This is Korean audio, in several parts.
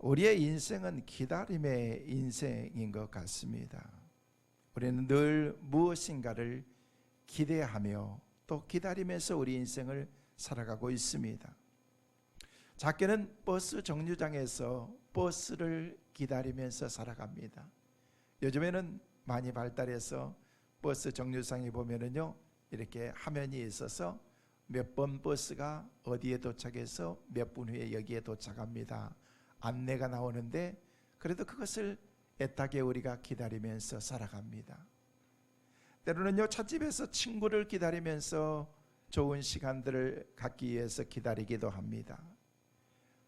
우리의 인생은 기다림의 인생인 것 같습니다. 우리는 늘 무엇인가를 기대하며 또 기다리면서 우리 인생을 살아가고 있습니다. 작게는 버스 정류장에서 버스를 기다리면서 살아갑니다. 요즘에는 많이 발달해서 버스 정류장에 보면은요, 이렇게 화면이 있어서 몇 번 버스가 어디에 도착해서 몇 분 후에 여기에 도착합니다, 안내가 나오는데, 그래도 그것을 애타게 우리가 기다리면서 살아갑니다. 때로는요, 찻집에서 친구를 기다리면서 좋은 시간들을 갖기 위해서 기다리기도 합니다.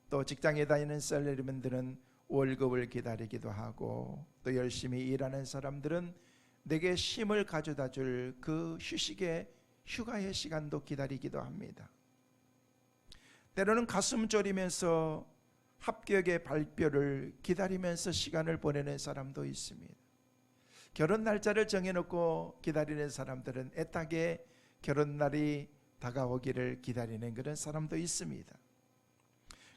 또 직장에 다니는 셀러리맨들은 월급을 기다리기도 하고, 또 열심히 일하는 사람들은 내게 쉼을 가져다 줄 그 휴가의 시간도 기다리기도 합니다. 때로는 가슴 졸이면서 합격의 발표를 기다리면서 시간을 보내는 사람도 있습니다. 결혼 날짜를 정해놓고 기다리는 사람들은 애타게 결혼날이 다가오기를 기다리는 그런 사람도 있습니다.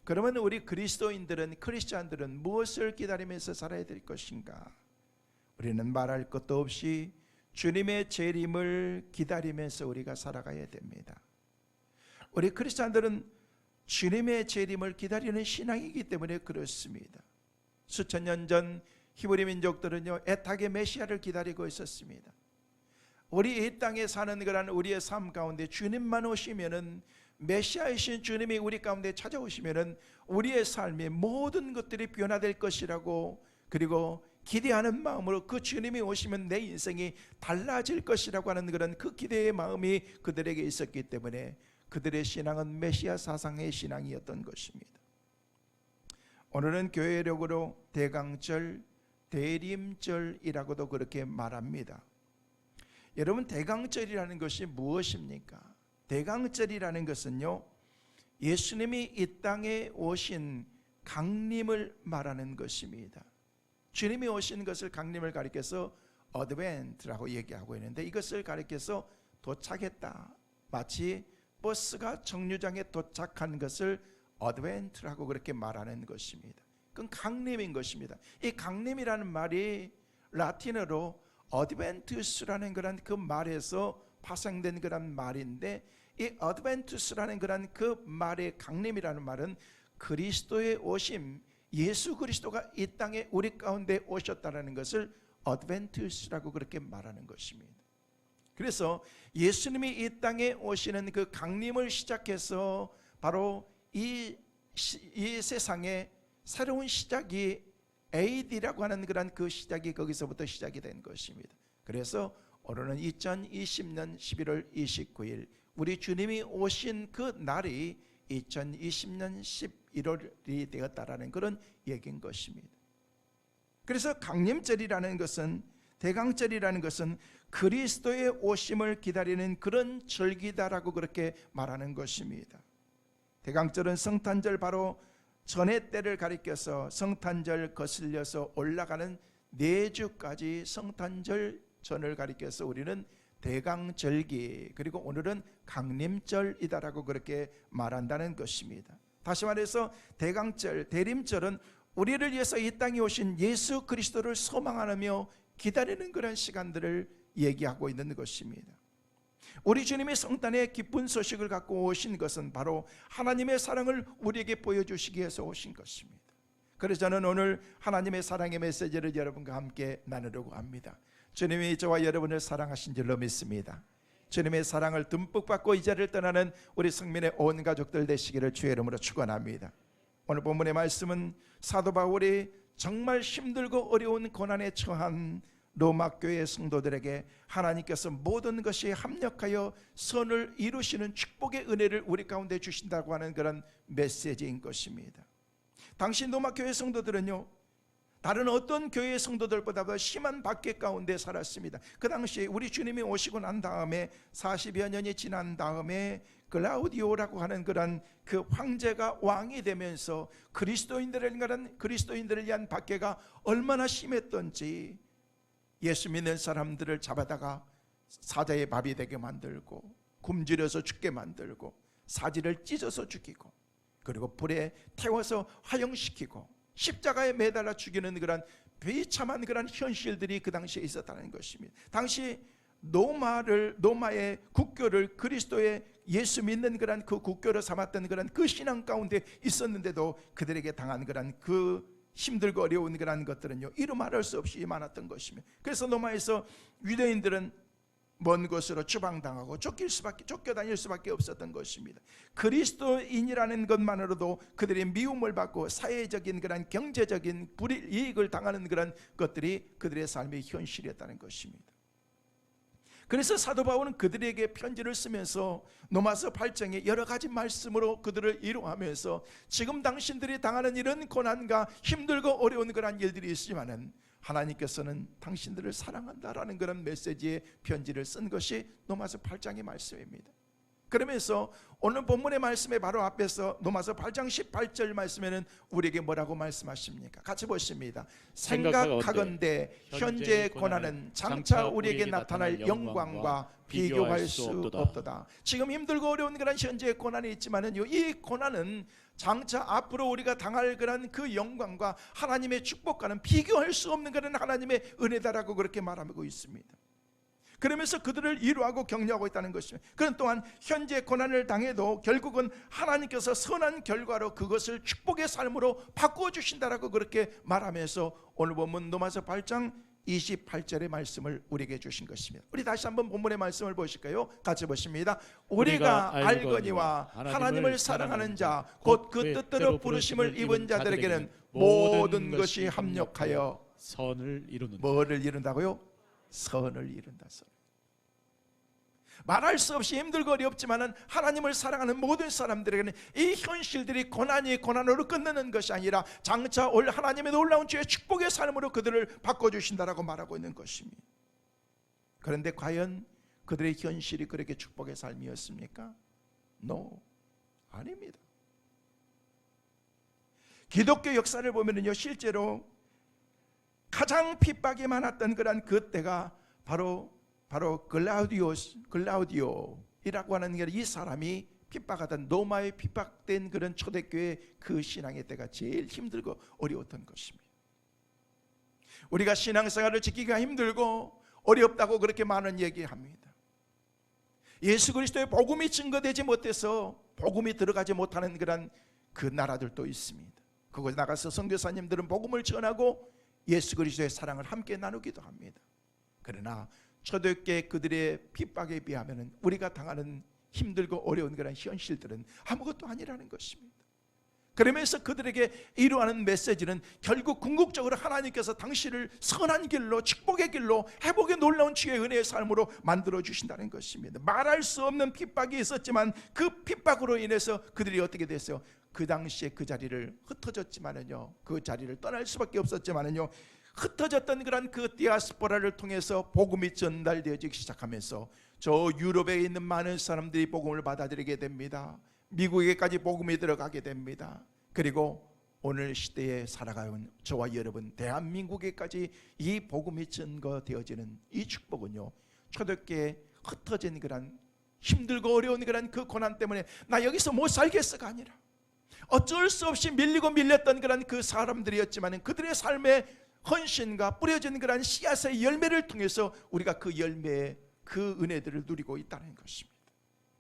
그러면 우리 크리스찬들은 무엇을 기다리면서 살아야 될 것인가? 우리는 말할 것도 없이 주님의 재림을 기다리면서 우리가 살아가야 됩니다. 우리 크리스찬들은 주님의 재림을 기다리는 신앙이기 때문에 그렇습니다. 수천 년 전 히브리 민족들은요, 애타게 메시아를 기다리고 있었습니다. 우리 이 땅에 사는 그런 우리의 삶 가운데 주님만 오시면은, 메시아이신 주님이 우리 가운데 찾아오시면은 우리의 삶의 모든 것들이 변화될 것이라고, 그리고 기대하는 마음으로 그 주님이 오시면 내 인생이 달라질 것이라고 하는 그런 그 기대의 마음이 그들에게 있었기 때문에 그들의 신앙은 메시아 사상의 신앙이었던 것입니다. 오늘은 교회력으로 대강절, 대림절이라고도 그렇게 말합니다. 여러분, 대강절이라는 것이 무엇입니까? 대강절이라는 것은요, 예수님이 이 땅에 오신 강림을 말하는 것입니다. 주님이 오신 것을, 강림을 가리켜서 어드벤트라고 얘기하고 있는데, 이것을 가리켜서 도착했다, 마치 버스가 정류장에 도착한 것을 어드벤트라고 그렇게 말하는 것입니다. 그건 강림인 것입니다. 이 강림이라는 말이 라틴어로 어드벤투스라는 그런 그 말에서 파생된 그런 말인데, 이 어드벤투스라는 그런 그 말의 강림이라는 말은 그리스도의 오심, 예수 그리스도가 이 땅에 우리 가운데 오셨다는 것을 어드벤투스라고 그렇게 말하는 것입니다. 그래서 예수님이 이 땅에 오시는 그 강림을 시작해서 바로 이 세상에 새로운 시작이 AD라고 하는 그런 그 시작이 거기서부터 시작이 된 것입니다. 그래서 오늘은 2020년 11월 29일 우리 주님이 오신 그 날이 2020년 11월이 되었다라는 그런 얘기인 것입니다. 그래서 강림절이라는 것은, 대강절이라는 것은 그리스도의 오심을 기다리는 그런 절기다라고 그렇게 말하는 것입니다. 대강절은 성탄절 바로 전의 때를 가리켜서 성탄절 거슬려서 올라가는 4주까지 성탄절 전을 가리켜서 우리는 대강절기, 그리고 오늘은 강림절이다라고 그렇게 말한다는 것입니다. 다시 말해서 대강절, 대림절은 우리를 위해서 이 땅에 오신 예수 그리스도를 소망하며 기다리는 그런 시간들을 얘기하고 있는 것입니다. 우리 주님이 성탄의 기쁜 소식을 갖고 오신 것은 바로 하나님의 사랑을 우리에게 보여주시기 위해서 오신 것입니다. 그래서 저는 오늘 하나님의 사랑의 메시지를 여러분과 함께 나누려고 합니다. 주님이 저와 여러분을 사랑하신 줄로 믿습니다. 주님의 사랑을 듬뿍 받고 이 자리를 떠나는 우리 성민의 온 가족들 되시기를 주의 이름으로 축원합니다. 오늘 본문의 말씀은 사도 바울이 정말 힘들고 어려운 고난에 처한 로마 교회 성도들에게 하나님께서 모든 것이 합력하여 선을 이루시는 축복의 은혜를 우리 가운데 주신다고 하는 그런 메시지인 것입니다. 당시 로마 교회 성도들은요, 다른 어떤 교회 성도들보다 더 심한 박해 가운데 살았습니다. 그 당시에 우리 주님이 오시고 난 다음에 40여 년이 지난 다음에 글라우디오라고 하는 그런 그 황제가 왕이 되면서 그리스도인들을 위한 박해가 얼마나 심했던지, 예수 믿는 사람들을 잡아다가 사자의 밥이 되게 만들고, 굶주려서 죽게 만들고, 사지를 찢어서 죽이고, 그리고 불에 태워서 화형시키고, 십자가에 매달아 죽이는 그런 비참한 그런 현실들이 그 당시에 있었다는 것입니다. 당시 노마의 국교를 그리스도의 예수 믿는 그런 그 국교로 삼았던 그런 그 신앙 가운데 있었는데도 그들에게 당한 그런 그 힘들고 어려운 그런 것들은요, 이루 말할 수 없이 많았던 것입니다. 그래서 로마에서 유대인들은 먼 곳으로 추방당하고 쫓겨다닐 수밖에 없었던 것입니다. 그리스도인이라는 것만으로도 그들의 미움을 받고 사회적인 그런 경제적인 불이익을 당하는 그런 것들이 그들의 삶의 현실이었다는 것입니다. 그래서 사도 바울은 그들에게 편지를 쓰면서 로마서 8장에 여러 가지 말씀으로 그들을 위로하면서 지금 당신들이 당하는 이런 고난과 힘들고 어려운 그런 일들이 있지만은 하나님께서는 당신들을 사랑한다라는 그런 메시지의 편지를 쓴 것이 로마서 8장의 말씀입니다. 그러면서 오늘 본문의 말씀의 바로 앞에서 로마서 8장 18절 말씀에는 우리에게 뭐라고 말씀하십니까? 같이 보십니다. 생각하건대 현재의 고난은 장차 우리에게 나타날 영광과 비교할 수 없도다. 지금 힘들고 어려운 그런 현재의 고난이 있지만은요, 이 고난은 장차 앞으로 우리가 당할 그런 그 영광과 하나님의 축복과는 비교할 수 없는 그런 하나님의 은혜다라고 그렇게 말하고 있습니다. 그러면서 그들을 위로하고 격려하고 있다는 것입니다. 그런 또한 현재 고난을 당해도 결국은 하나님께서 선한 결과로 그것을 축복의 삶으로 바꾸어 주신다라고 그렇게 말하면서 오늘 본문 로마서 8장 28절의 말씀을 우리에게 주신 것입니다. 우리 다시 한번 본문의 말씀을 보실까요? 같이 보십니다. 우리가 알거니와 하나님을 사랑하는 자 곧 그 뜻대로 부르심을 입은 자들에게는 모든 것이 합력하여 선을 이루는다. 뭐를 이룬다고요? 선을 이룬다. 말할 수 없이 힘들고 어렵지만은 하나님을 사랑하는 모든 사람들에게는 이 현실들이 고난이 고난으로 끝나는 것이 아니라 장차 올 하나님의 놀라운 주의 축복의 삶으로 그들을 바꿔주신다라고 말하고 있는 것입니다. 그런데 과연 그들의 현실이 그렇게 축복의 삶이었습니까? No, 아닙니다. 기독교 역사를 보면요, 실제로 가장 핍박이 많았던 그런 그때가 바로 글라우디오이라고 하는 이 사람이 핍박하던 로마에 핍박된 그런 초대교회 그 신앙의 때가 제일 힘들고 어려웠던 것입니다. 우리가 신앙생활을 지키기가 힘들고 어렵다고 그렇게 많은 얘기합니다. 예수 그리스도의 복음이 증거되지 못해서 복음이 들어가지 못하는 그런 그 나라들도 있습니다. 그곳에 나가서 선교사님들은 복음을 전하고 예수 그리스도의 사랑을 함께 나누기도 합니다. 그러나 초대교회 그들의 핍박에 비하면 우리가 당하는 힘들고 어려운 그런 현실들은 아무것도 아니라는 것입니다. 그러면서 그들에게 이루하는 메시지는 결국 궁극적으로 하나님께서 당신을 선한 길로 축복의 길로 회복의 놀라운 주의 은혜의 삶으로 만들어 주신다는 것입니다. 말할 수 없는 핍박이 있었지만 그 핍박으로 인해서 그들이 어떻게 됐어요? 그 당시에 그 자리를 흩어졌지만은요, 그 자리를 떠날 수밖에 없었지만은요, 흩어졌던 그런 그 디아스포라를 통해서 복음이 전달되어지기 시작하면서 저 유럽에 있는 많은 사람들이 복음을 받아들이게 됩니다. 미국에까지 복음이 들어가게 됩니다. 그리고 오늘 시대에 살아가는 저와 여러분 대한민국에까지 이 복음이 전거되어지는 이 축복은요, 초대교회에 흩어진 그런 힘들고 어려운 그런 그 고난 때문에 나 여기서 못 살겠어가 아니라 어쩔 수 없이 밀리고 밀렸던 그런 그 사람들이었지만 그들의 삶의 헌신과 뿌려진 그런 씨앗의 열매를 통해서 우리가 그 열매의 그 은혜들을 누리고 있다는 것입니다.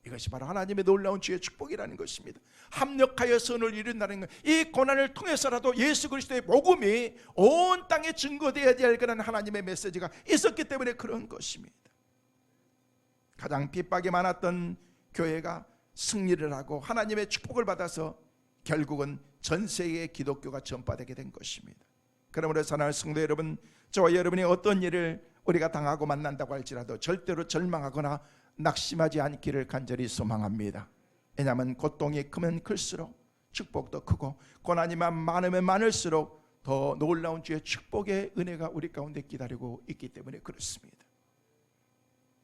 이것이 바로 하나님의 놀라운 주의 축복이라는 것입니다. 합력하여 선을 이룬다는 것, 이 고난을 통해서라도 예수 그리스도의 복음이 온 땅에 증거되어야 될 그런 하나님의 메시지가 있었기 때문에 그런 것입니다. 가장 핍박이 많았던 교회가 승리를 하고 하나님의 축복을 받아서 결국은 전 세계의 기독교가 전파되게 된 것입니다. 그러므로 사랑하는 성도 여러분, 저와 여러분이 어떤 일을 우리가 당하고 만난다고 할지라도 절대로 절망하거나 낙심하지 않기를 간절히 소망합니다. 왜냐하면 고통이 크면 클수록 축복도 크고 고난이 많으면 많을수록 더 놀라운 주의 축복의 은혜가 우리 가운데 기다리고 있기 때문에 그렇습니다.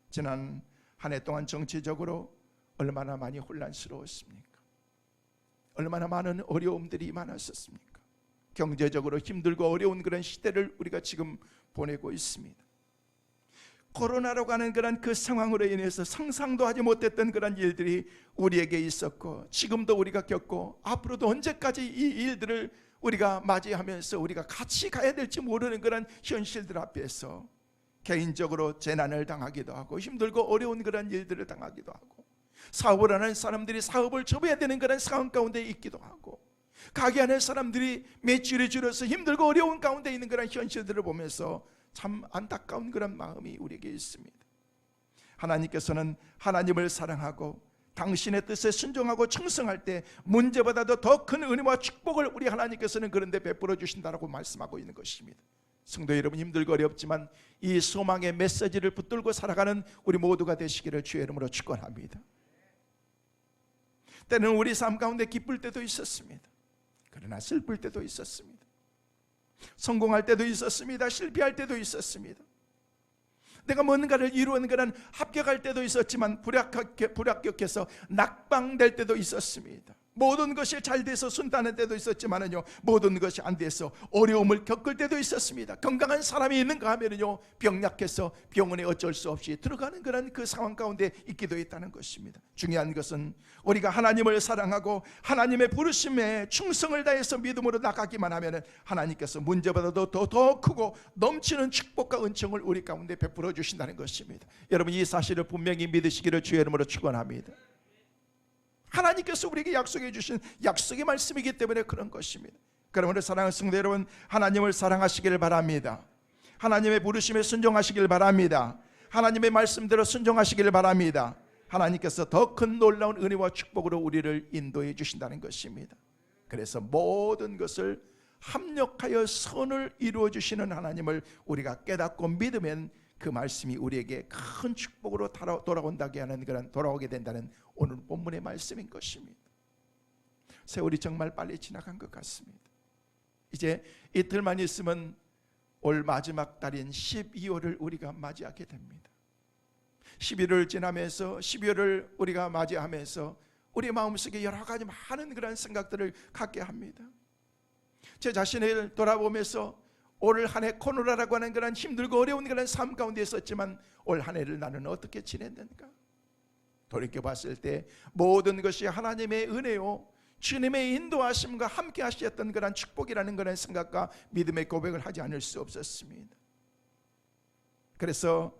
지난 한 해 동안 정치적으로 얼마나 많이 혼란스러웠습니까? 얼마나 많은 어려움들이 많았었습니까? 경제적으로 힘들고 어려운 그런 시대를 우리가 지금 보내고 있습니다. 코로나라고 하는 그런 그 상황으로 인해서 상상도 하지 못했던 그런 일들이 우리에게 있었고, 지금도 우리가 겪고, 앞으로도 언제까지 이 일들을 우리가 맞이하면서 우리가 같이 가야 될지 모르는 그런 현실들 앞에서 개인적으로 재난을 당하기도 하고, 힘들고 어려운 그런 일들을 당하기도 하고, 사업을 하는 사람들이 사업을 접어야 되는 그런 상황 가운데 있기도 하고, 가게 하는 사람들이 매출이 줄어서 힘들고 어려운 가운데 있는 그런 현실들을 보면서 참 안타까운 그런 마음이 우리에게 있습니다. 하나님께서는 하나님을 사랑하고 당신의 뜻에 순종하고 충성할 때 문제보다도 더 큰 은혜와 축복을 우리 하나님께서는 그런데 베풀어 주신다라고 말씀하고 있는 것입니다. 성도 여러분, 힘들고 어렵지만 이 소망의 메시지를 붙들고 살아가는 우리 모두가 되시기를 주의 이름으로 축원합니다. 때는 우리 삶 가운데 기쁠 때도 있었습니다. 그러나 슬플 때도 있었습니다. 성공할 때도 있었습니다. 실패할 때도 있었습니다. 내가 뭔가를 이루는 그런 합격할 때도 있었지만 불합격해서 낙방될 때도 있었습니다. 모든 것이 잘 돼서 순탄할 때도 있었지만은요, 모든 것이 안 돼서 어려움을 겪을 때도 있었습니다. 건강한 사람이 있는가 하면은요, 병약해서 병원에 어쩔 수 없이 들어가는 그런 그 상황 가운데 있기도 했다는 것입니다. 중요한 것은 우리가 하나님을 사랑하고 하나님의 부르심에 충성을 다해서 믿음으로 나가기만 하면은 하나님께서 문제보다도 더 크고 넘치는 축복과 은총을 우리 가운데 베풀어 주신다는 것입니다. 여러분, 이 사실을 분명히 믿으시기를 주의 이름으로 축원합니다. 하나님께서 우리에게 약속해 주신 약속의 말씀이기 때문에 그런 것입니다. 그러므로 사랑하는 성도 여러분, 하나님을 사랑하시길 바랍니다. 하나님의 부르심에 순종하시길 바랍니다. 하나님의 말씀대로 순종하시길 바랍니다. 하나님께서 더 큰 놀라운 은혜와 축복으로 우리를 인도해 주신다는 것입니다. 그래서 모든 것을 합력하여 선을 이루어 주시는 하나님을 우리가 깨닫고 믿으면 그 말씀이 우리에게 큰 축복으로 돌아온다게 하는 그런, 돌아오게 된다는 오늘 본문의 말씀인 것입니다. 세월이 정말 빨리 지나간 것 같습니다. 이제 이틀만 있으면 올 마지막 달인 12월을 우리가 맞이하게 됩니다. 11월 지나면서 12월을 우리가 맞이하면서 우리 마음속에 여러 가지 많은 그런 생각들을 갖게 합니다. 제 자신을 돌아보면서 올 한 해 코로나라고 하는 그런 힘들고 어려운 그런 삶 가운데 있었지만 올 한 해를 나는 어떻게 지냈는가? 돌이켜봤을 때 모든 것이 하나님의 은혜요, 주님의 인도하심과 함께 하셨던 그런 축복이라는 그런 생각과 믿음의 고백을 하지 않을 수 없었습니다. 그래서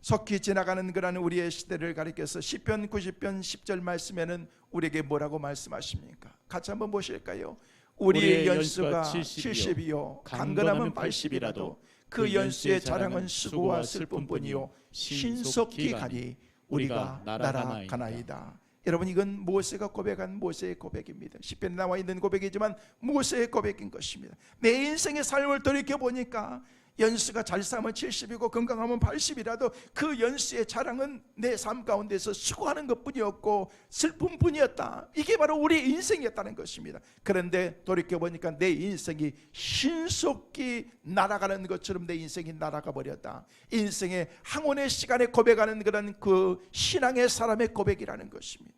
속히 지나가는 그런 우리의 시대를 가리켜서 시편 90편 10절 말씀에는 우리에게 뭐라고 말씀하십니까? 같이 한번 보실까요? 우리의 연수가 70이요 강건하면 80이라도 그 연수의 자랑은 수고와 슬픔뿐이요 신속히 가니 우리가 날아가나이다. 여러분, 이건 모세가 고백한 모세의 고백입니다. 시편에 나와 있는 고백이지만 모세의 고백인 것입니다. 내 인생의 삶을 돌이켜보니까 연수가 잘 싸면 70이고 건강하면 80이라도 그 연수의 자랑은 내 삶 가운데서 수고하는 것뿐이었고 슬픔뿐이었다. 이게 바로 우리의 인생이었다는 것입니다. 그런데 돌이켜보니까 내 인생이 신속히 날아가는 것처럼 내 인생이 날아가 버렸다. 인생의 항원의 시간에 고백하는 그런 그 신앙의 사람의 고백이라는 것입니다.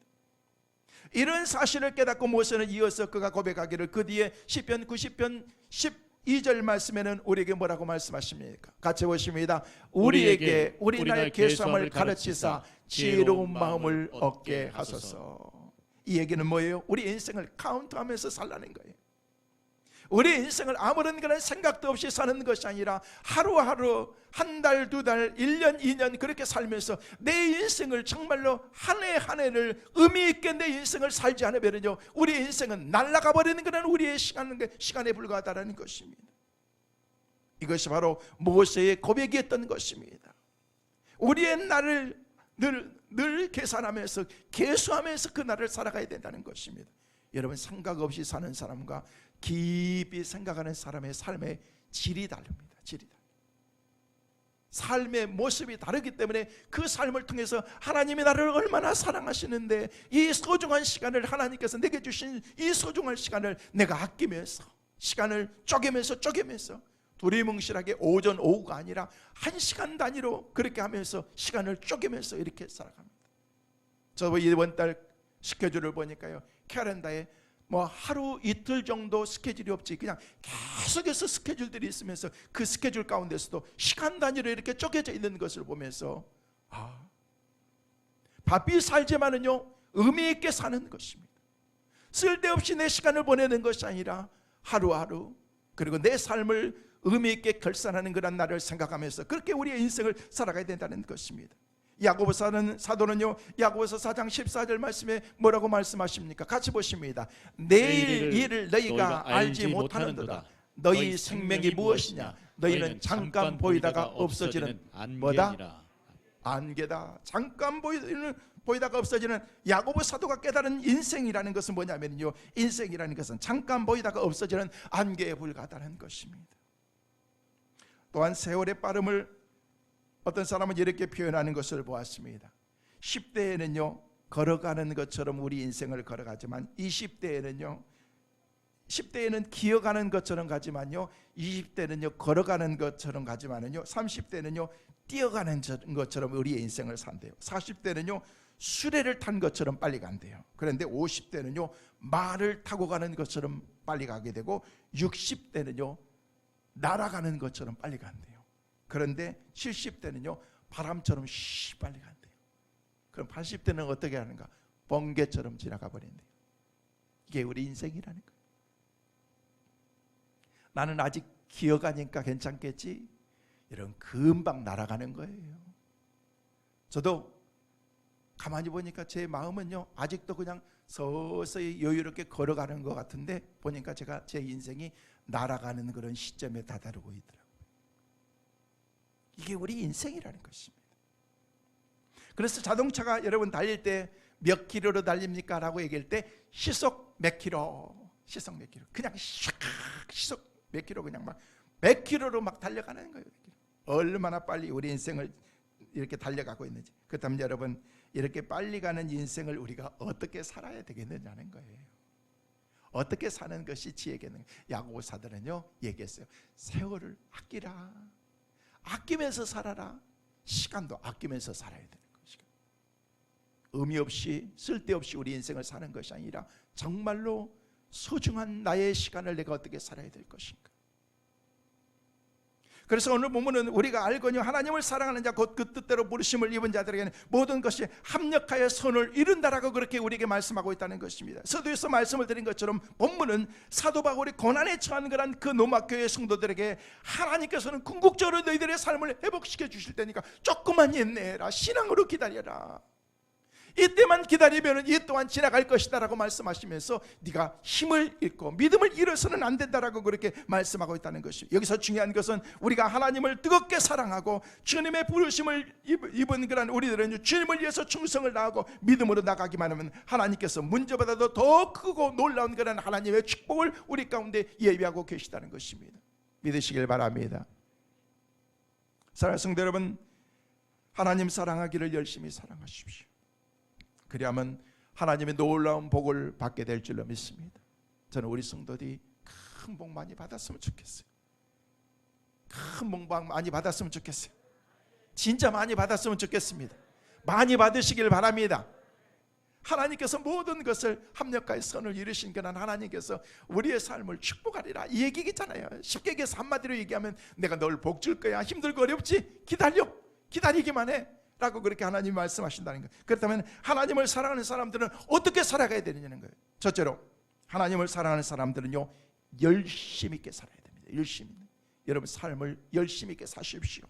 이런 사실을 깨닫고 모세는 이어서 그가 고백하기를, 그 뒤에 시편 90편 12절 말씀에는 우리에게 뭐라고 말씀하십니까? 같이 보십니다. 우리에게 우리날 계수함을 가르치사 지혜로운 마음을 얻게 하소서. 이 얘기는 뭐예요? 우리 인생을 카운트하면서 살라는 거예요. 우리 인생을 아무런 그런 생각도 없이 사는 것이 아니라 하루하루, 한 달, 두 달, 1년, 2년 그렇게 살면서 내 인생을 정말로 한 해 한 해를 의미 있게 내 인생을 살지 않으면요, 우리 인생은 날아가 버리는 그런 우리의 시간에 불과하다는 것입니다. 이것이 바로 모세의 고백이었던 것입니다. 우리의 날을 늘 계산하면서 계수하면서 그 날을 살아가야 된다는 것입니다. 여러분, 생각 없이 사는 사람과 깊이 생각하는 사람의 삶의 질이 다릅니다. 질이 다릅니다. 삶의 모습이 다르기 때문에 그 삶을 통해서 하나님이 나를 얼마나 사랑하시는데 이 소중한 시간을, 하나님께서 내게 주신 이 소중한 시간을 내가 아끼면서, 시간을 쪼개면서 두리뭉실하게 오전 오후가 아니라 1시간 단위로 그렇게 하면서 시간을 쪼개면서 이렇게 살아갑니다. 저 이번 달 스케줄을 보니까요, 캘린더에 뭐 하루 이틀 정도 스케줄이 없지, 그냥 계속해서 스케줄들이 있으면서 그 스케줄 가운데서도 시간 단위로 이렇게 쪼개져 있는 것을 보면서 바삐 살지만은요 의미 있게 사는 것입니다. 쓸데없이 내 시간을 보내는 것이 아니라 하루하루, 그리고 내 삶을 의미 있게 결산하는 그런 날을 생각하면서 그렇게 우리의 인생을 살아가야 된다는 것입니다. 야고보 사도는요 야고보서 4장 14절 말씀에 뭐라고 말씀하십니까? 같이 보십니다. 내일 일을 너희가 알지 못하는도다. 너희 생명이 무엇이냐? 너희는 잠깐 보이다가 없어지는 뭐다? 안개다. 잠깐 보이다가 없어지는, 야고보 사도가 깨달은 인생이라는 것은 뭐냐면요, 인생이라는 것은 잠깐 보이다가 없어지는 안개에 불과하다는 것입니다. 또한 세월의 빠름을 어떤 사람은 이렇게 표현하는 것을 보았습니다. 10대에는요 걸어가는 것처럼 우리 인생을 걸어가지만 20대에는요, 10대에는 기어가는 것처럼 가지만요, 20대는요 걸어가는 것처럼 가지만은요, 30대는요 뛰어가는 것처럼 우리의 인생을 산대요. 40대는요 수레를 탄 것처럼 빨리 간대요. 그런데 50대는요 말을 타고 가는 것처럼 빨리 가게 되고 60대는요 날아가는 것처럼 빨리 간대요. 그런데 70대는요 바람처럼 빨리 간대요. 그럼 80대는 어떻게 하는가? 번개처럼 지나가 버린대요. 이게 우리 인생이라는 거예요. 나는 아직 기어가니까 괜찮겠지, 이런 금방 날아가는 거예요. 저도 가만히 보니까 제 마음은요 아직도 그냥 서서히 여유롭게 걸어가는 것 같은데, 보니까 제가 제 인생이 날아가는 그런 시점에 다다르고 있더라고요. 이게 우리 인생이라는 것입니다. 그래서 자동차가 여러분 달릴 때 몇 킬로로 달립니까? 라고 얘기할 때 시속 몇 킬로, 시속 몇 킬로, 그냥 시속 몇 킬로, 그냥 막 100킬로로 막 달려가는 거예요. 얼마나 빨리 우리 인생을 이렇게 달려가고 있는지. 그렇다면 여러분, 이렇게 빨리 가는 인생을 우리가 어떻게 살아야 되겠느냐는 거예요. 어떻게 사는 것이 지혜겠는가? 야고보 사도는요 얘기했어요. 세월을 아끼라. 아끼면서 살아라. 시간도 아끼면서 살아야 되는 것이고, 의미 없이 쓸데없이 우리 인생을 사는 것이 아니라 정말로 소중한 나의 시간을 내가 어떻게 살아야 될 것인가. 그래서 오늘 본문은 우리가 알거니와 하나님을 사랑하는 자 곧 그 뜻대로 부르심을 입은 자들에게는 모든 것이 합력하여 선을 이룬다라고 그렇게 우리에게 말씀하고 있다는 것입니다. 서두에서 말씀을 드린 것처럼 본문은 사도 바울이 고난에 처한 그런 그 로마 교회 성도들에게 하나님께서는 궁극적으로 너희들의 삶을 회복시켜 주실 테니까 조금만 인내해라, 신앙으로 기다려라, 이때만 기다리면 이 또한 지나갈 것이다 라고 말씀하시면서 네가 힘을 잃고 믿음을 잃어서는 안 된다라고 그렇게 말씀하고 있다는 것입니다. 여기서 중요한 것은 우리가 하나님을 뜨겁게 사랑하고 주님의 부르심을 입은 그런 우리들은 주님을 위해서 충성을 다하고 믿음으로 나가기만 하면 하나님께서 문제보다도 더 크고 놀라운 그런 하나님의 축복을 우리 가운데 예비하고 계시다는 것입니다. 믿으시길 바랍니다. 사랑하는 성도 여러분, 하나님 사랑하기를 열심히 사랑하십시오. 그리하면 하나님의 놀라운 복을 받게 될 줄로 믿습니다. 저는 우리 성도들이 큰 복 많이 받았으면 좋겠어요. 큰 복 많이 받았으면 좋겠어요. 진짜 많이 받았으면 좋겠습니다. 많이 받으시길 바랍니다. 하나님께서 모든 것을 합력하여 선을 이루신 그런 하나님께서 우리의 삶을 축복하리라 이 얘기겠잖아요. 쉽게 얘기해서 한마디로 얘기하면 내가 널 복 줄 거야, 힘들고 어렵지? 기다려, 기다리기만 해 라고 그렇게 하나님이 말씀하신다는 거예요. 그렇다면 하나님을 사랑하는 사람들은 어떻게 살아가야 되느냐는 거예요. 첫째로 하나님을 사랑하는 사람들은요 열심 있게 살아야 됩니다. 열심히. 여러분 삶을 열심 있게 사십시오.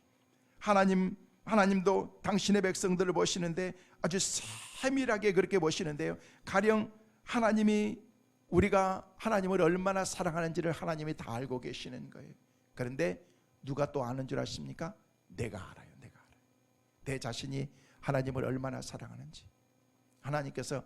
하나님도 당신의 백성들을 보시는데 아주 세밀하게 그렇게 보시는데요, 가령 하나님이 우리가 하나님을 얼마나 사랑하는지를 하나님이 다 알고 계시는 거예요. 그런데 누가 또 아는 줄 아십니까? 내가 알아요. 내 자신이 하나님을 얼마나 사랑하는지 하나님께서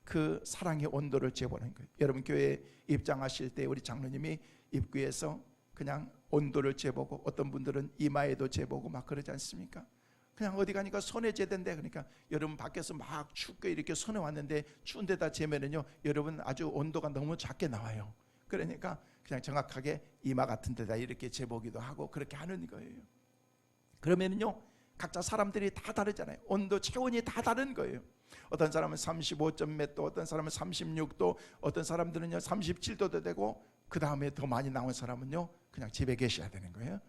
그 사랑의 온도를 재보는 거예요. 여러분 교회에 입장하실 때 우리 장로님이 입구에서 그냥 온도를 재보고, 어떤 분들은 이마에도 재보고 막 그러지 않습니까? 그냥 어디 가니까 손에 재던데, 그러니까 여러분 밖에서 막 춥게 이렇게 손에 왔는데 추운 데다 재면은요 여러분 아주 온도가 너무 작게 나와요. 그러니까 그냥 정확하게 이마 같은 데다 이렇게 재보기도 하고 그렇게 하는 거예요. 그러면은요 각자 사람들이 다 다르잖아요. 온도 체온이 다 다른 거예요. 어떤 사람은 35점 몇 도, 어떤 사람은 36도, 어떤 사람들은요 37도도 되고, 그 다음에 더 많이 나온 사람은요 그냥 집에 계셔야 되는 거예요.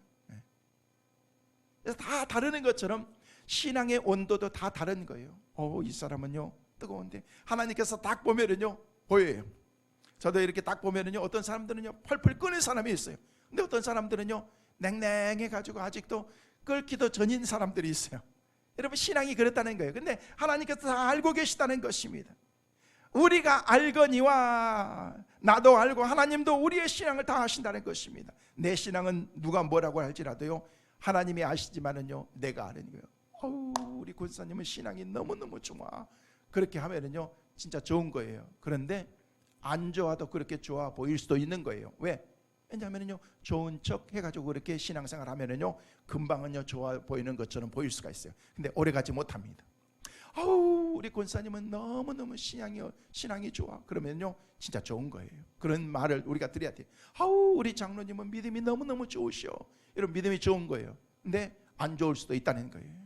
그래서 다 다르는 것처럼 신앙의 온도도 다 다른 거예요. 이 사람은요 뜨거운데, 하나님께서 딱 보면은요 보여요. 저도 이렇게 딱 보면은요 어떤 사람들은요 펄펄 끓는 사람이 있어요. 근데 어떤 사람들은요 냉랭해 가지고 아직도 끓기도 전인 사람들이 있어요. 여러분, 신앙이 그렇다는 거예요. 근데 하나님께서 다 알고 계시다는 것입니다. 우리가 알거니와, 나도 알고 하나님도 우리의 신앙을 다 아신다는 것입니다. 내 신앙은 누가 뭐라고 할지라도요 하나님이 아시지만은요 내가 아는 거예요. 우리 권사님은 신앙이 너무너무 좋아. 그렇게 하면은요 진짜 좋은 거예요. 그런데 안 좋아도 그렇게 좋아 보일 수도 있는 거예요. 왜? 왜냐하면요 좋은 척 해가지고 그렇게 신앙생활 하면은요 금방은요 좋아 보이는 것처럼 보일 수가 있어요. 근데 오래가지 못합니다. 우리 권사님은 너무너무 신앙이 좋아. 그러면요 진짜 좋은 거예요. 그런 말을 우리가 드려야 돼요. 우리 장로님은 믿음이 너무너무 좋으셔. 이런 믿음이 좋은 거예요. 근데 안 좋을 수도 있다는 거예요.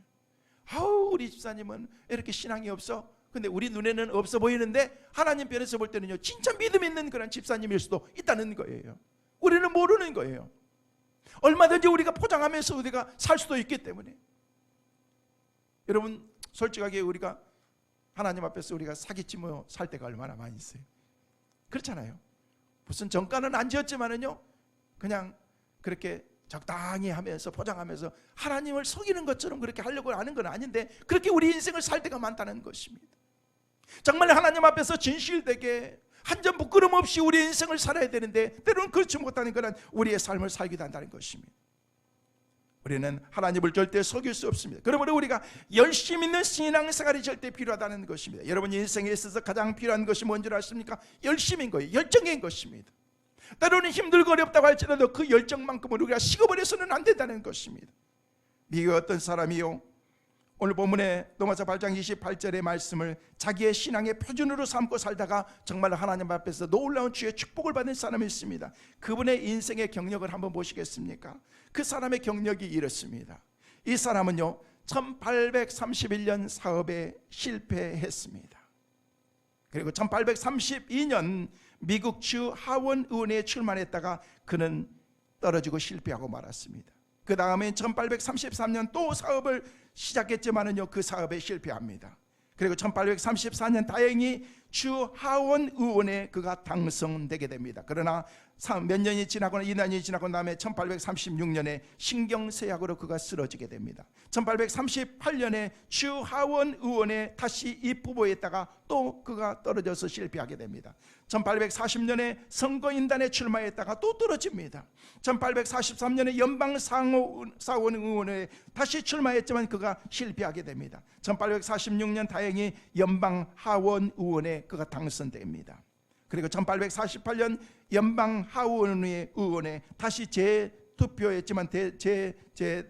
우리 집사님은 이렇게 신앙이 없어. 근데 우리 눈에는 없어 보이는데 하나님 편에서 볼 때는요 진짜 믿음 있는 그런 집사님일 수도 있다는 거예요. 우리는 모르는 거예요. 얼마든지 우리가 포장하면서 우리가 살 수도 있기 때문에. 여러분, 솔직하게 우리가 하나님 앞에서 우리가 사기치며 살 때가 얼마나 많이 있어요. 그렇잖아요. 무슨 정가는 안 지었지만은요 그냥 그렇게 적당히 하면서 포장하면서 하나님을 속이는 것처럼 그렇게 하려고 하는 건 아닌데, 그렇게 우리 인생을 살 때가 많다는 것입니다. 정말 하나님 앞에서 진실되게 한 점 부끄럼 없이 우리 인생을 살아야 되는데, 때로는 그렇지 못하는 것은 우리의 삶을 살기도 한다는 것입니다. 우리는 하나님을 절대 속일 수 없습니다. 그러므로 우리가 열심 있는 신앙생활이 절대 필요하다는 것입니다. 여러분, 인생에 있어서 가장 필요한 것이 뭔지 아십니까? 열심인 거예요. 열정인 것입니다. 때로는 힘들고 어렵다고 할지라도 그 열정만큼은 우리가 식어버려서는 안 된다는 것입니다. 미국의 어떤 사람이요, 오늘 본문의 로마서 8장 28절의 말씀을 자기의 신앙의 표준으로 삼고 살다가 정말 하나님 앞에서 놀라운 주의 축복을 받은 사람이 있습니다. 그분의 인생의 경력을 한번 보시겠습니까? 그 사람의 경력이 이렇습니다. 이 사람은요 1831년 사업에 실패했습니다. 그리고 1832년 미국 주 하원 의원에 출마했다가 그는 떨어지고 실패하고 말았습니다. 그 다음에 1833년 또 사업을 시작했지만은요 그 사업에 실패합니다. 그리고 1834년 다행히 주 하원 의원에 그가 당선되게 됩니다. 그러나 몇 년이 지나고 2년이 지나고 다음에 1836년에 신경쇠약으로 그가 쓰러지게 됩니다. 1838년에 주 하원 의원에 다시 입후보했다가 또 그가 떨어져서 실패하게 됩니다. 1840년에 선거인단에 출마했다가 또 떨어집니다. 1843년에 연방상원 의원에 다시 출마했지만 그가 실패하게 됩니다. 1846년 다행히 연방하원 의원에 그가 당선됩니다. 그리고 1848년 연방하원 의원에 다시 재투표했지만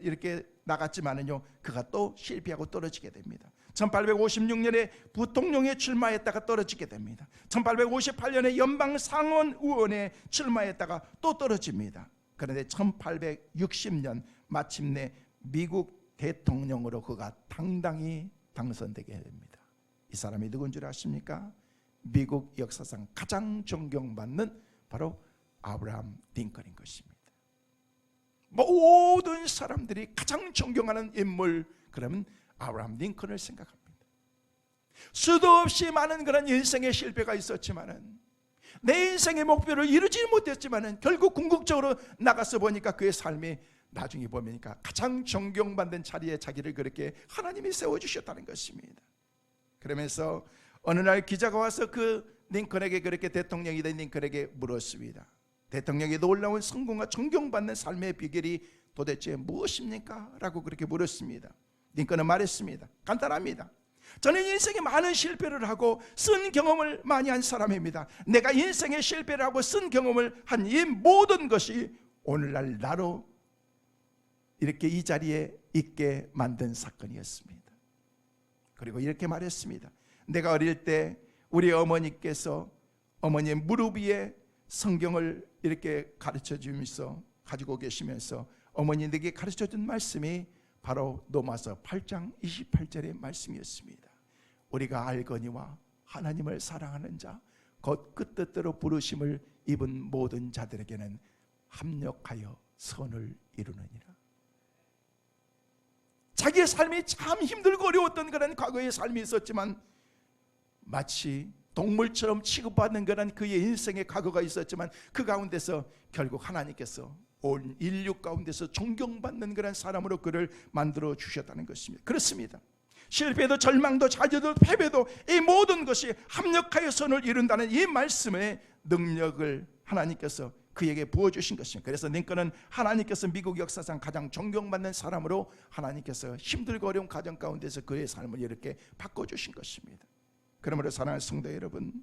이렇게 나갔지만은요 그가 또 실패하고 떨어지게 됩니다. 1856년에 부통령에 출마했다가 떨어지게 됩니다. 1858년에 연방상원 의원에 출마했다가 또 떨어집니다. 그런데 1860년 마침내 미국 대통령으로 그가 당당히 당선되게 됩니다. 이 사람이 누군 줄 아십니까? 미국 역사상 가장 존경받는 바로 아브라함 링컨인 것입니다. 모든 사람들이 가장 존경하는 인물, 그러면 아브라함 링컨을 생각합니다. 수도 없이 많은 그런 인생의 실패가 있었지만은, 내 인생의 목표를 이루지 못했지만은 결국 궁극적으로 나가서 보니까 그의 삶이 나중에 보니까 가장 존경받는 자리에 자기를 그렇게 하나님이 세워주셨다는 것입니다. 그러면서 어느 날 기자가 와서 그 링컨에게, 그렇게 대통령이 된 링컨에게 물었습니다. 대통령의 놀라운 성공과 존경받는 삶의 비결이 도대체 무엇입니까? 라고 그렇게 물었습니다. 링컨은 말했습니다. 간단합니다. 저는 인생에 많은 실패를 하고 쓴 경험을 많이 한 사람입니다. 내가 인생에 실패를 하고 쓴 경험을 한 이 모든 것이 오늘날 나로 이렇게 이 자리에 있게 만든 사건이었습니다. 그리고 이렇게 말했습니다. 내가 어릴 때 우리 어머니께서 어머니의 무릎 위에 성경을 이렇게 가르쳐 주면서 가지고 계시면서 어머니 내게 가르쳐 준 말씀이 바로 로마서 8장 28절의 말씀이었습니다. 우리가 알거니와 하나님을 사랑하는 자 곧 그 뜻대로 부르심을 입은 모든 자들에게는 합력하여 선을 이루느니라. 자기의 삶이 참 힘들고 어려웠던 그런 과거의 삶이 있었지만, 마치 동물처럼 취급받는 그런 그의 인생의 과거가 있었지만, 그 가운데서 결국 하나님께서 온 인류 가운데서 존경받는 그런 사람으로 그를 만들어 주셨다는 것입니다. 그렇습니다. 실패도 절망도 좌절도 패배도 이 모든 것이 합력하여 선을 이룬다는 이 말씀의 능력을 하나님께서 그에게 부어주신 것입니다. 그래서 링컨은 하나님께서 미국 역사상 가장 존경받는 사람으로 하나님께서 힘들고 어려운 가정 가운데서 그의 삶을 이렇게 바꿔주신 것입니다. 그러므로 사랑하는 성도 여러분,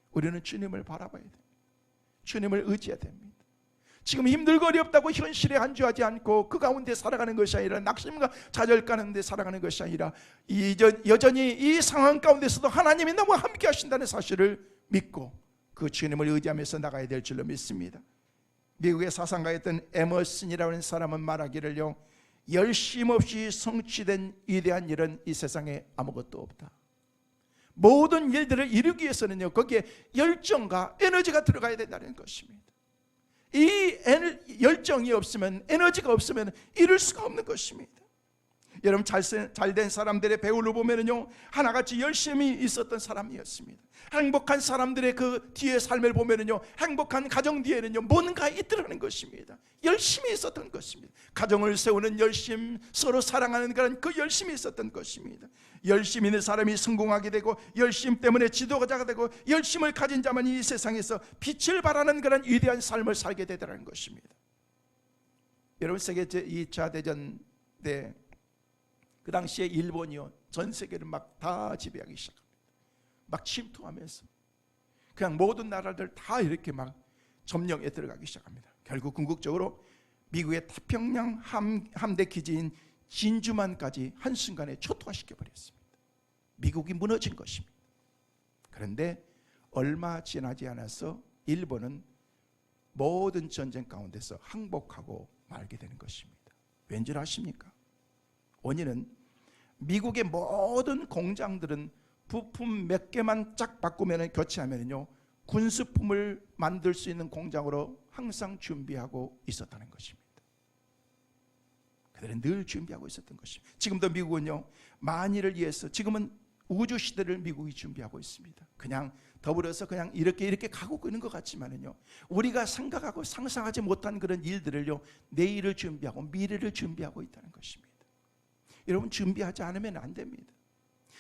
우리는 주님을 바라봐야 돼요. 주님을 의지해야 됩니다. 지금 힘들고 어렵다고 현실에 안주하지 않고 그 가운데 살아가는 것이 아니라, 낙심과 좌절 가운데 살아가는 것이 아니라, 여전히 이 상황 가운데서도 하나님이 나와 함께 하신다는 사실을 믿고 그 주님을 의지하면서 나가야 될 줄로 믿습니다. 미국의 사상가였던 에머슨이라는 사람은 말하기를요, 열심 없이 성취된 위대한 일은 이 세상에 아무것도 없다. 모든 일들을 이루기 위해서는요, 거기에 열정과 에너지가 들어가야 된다는 것입니다. 이 열정이 없으면, 에너지가 없으면 이룰 수가 없는 것입니다. 여러분, 잘된 사람들의 배우를 보면은요, 하나같이 열심히 있었던 사람이었습니다. 행복한 사람들의 그 뒤의 삶을 보면은요, 행복한 가정 뒤에는요, 뭔가 있더라는 것입니다. 열심히 있었던 것입니다. 가정을 세우는 열심, 서로 사랑하는 그런 그 열심이 있었던 것입니다. 열심 있는 사람이 성공하게 되고, 열심 때문에 지도자가 되고, 열심을 가진 자만이 이 세상에서 빛을 발하는 그런 위대한 삶을 살게 되더라는 것입니다. 여러분, 세계 제2차 대전 때 그 당시에 일본이요, 전 세계를 막 다 지배하기 시작합니다. 막 침투하면서 그냥 모든 나라들 다 이렇게 막 점령에 들어가기 시작합니다. 결국 궁극적으로 미국의 태평양 함대 기지인 진주만까지 한순간에 초토화시켜 버렸습니다. 미국이 무너진 것입니다. 그런데 얼마 지나지 않아서 일본은 모든 전쟁 가운데서 항복하고 말게 되는 것입니다. 왠지 아십니까? 원인은 미국의 모든 공장들은 부품 몇 개만 쫙 바꾸면, 교체하면요, 군수품을 만들 수 있는 공장으로 항상 준비하고 있었다는 것입니다. 그들은 늘 준비하고 있었던 것입니다. 지금도 미국은요, 만일을 위해서 지금은 우주 시대를 미국이 준비하고 있습니다. 그냥 더불어서 그냥 이렇게 가고 있는 것 같지만은요, 우리가 생각하고 상상하지 못한 그런 일들을요, 내일을 준비하고 미래를 준비하고 있다는 것입니다. 여러분, 준비하지 않으면 안 됩니다.